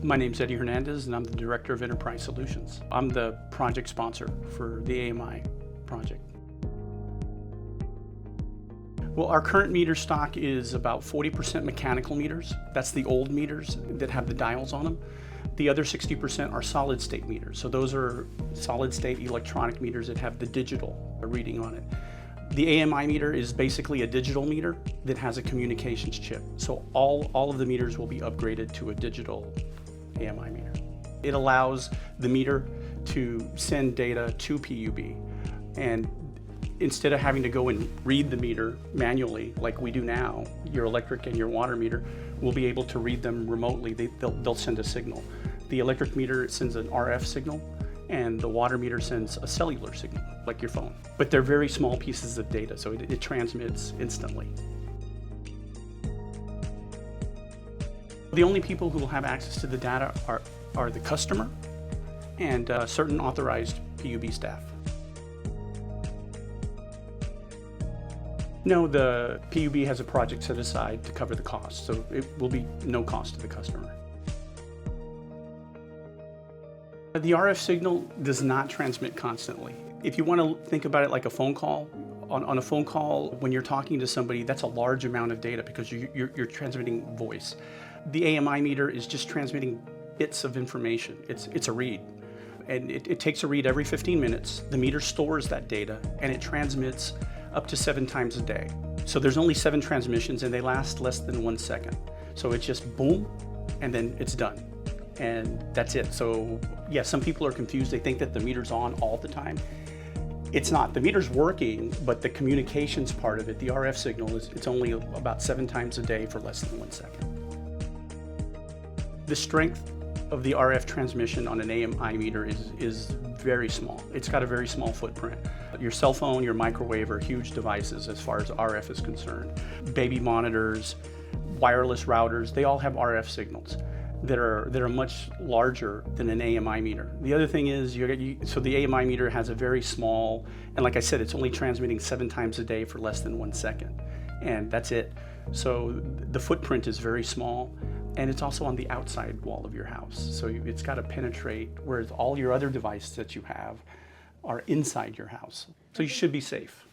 My name's Eddie Hernandez, and I'm the Director of Enterprise Solutions. I'm the project sponsor for the AMI project. Well, our current meter stock is about 40% mechanical meters. That's the old meters that have the dials on them. The other 60% are solid state meters. So those are solid state electronic meters that have the digital reading on it. The AMI meter is basically a digital meter that has a communications chip. So all of the meters will be upgraded to a digital AMI meter. It allows the meter to send data to PUB, and instead of having to go and read the meter manually like we do now, your electric and your water meter will be able to read them remotely. They'll send a signal. The electric meter sends an RF signal, and the water meter sends a cellular signal, like your phone. But they're very small pieces of data, so it transmits instantly. The only people who will have access to the data are the customer and certain authorized PUB staff. No, the PUB has a project set aside to cover the cost, so it will be no cost to the customer. The RF signal does not transmit constantly. If you want to think about it like a phone call, on a phone call, when you're talking to somebody, that's a large amount of data because you're transmitting voice. The AMI meter is just transmitting bits of information. It's a read. And it takes a read every 15 minutes. The meter stores that data, and it transmits up to 7 times a day. So there's only 7 transmissions, and they last less than 1 second. So it's just boom, and then it's done. And that's it. So yeah, some people are confused. They think that the meter's on all the time. It's not. The meter's working, but the communications part of it, the RF signal, it's only about 7 times a day for less than 1 second. The strength of the RF transmission on an AMI meter is very small. It's got a very small footprint. Your cell phone, your microwave are huge devices as far as RF is concerned. Baby monitors, wireless routers, they all have RF signals that are much larger than an AMI meter. The other thing is, so the AMI meter has a very small, and like I said, it's only transmitting 7 times a day for less than 1 second, and that's it. So the footprint is very small, and it's also on the outside wall of your house. So it's got to penetrate, whereas all your other devices that you have are inside your house. So you should be safe.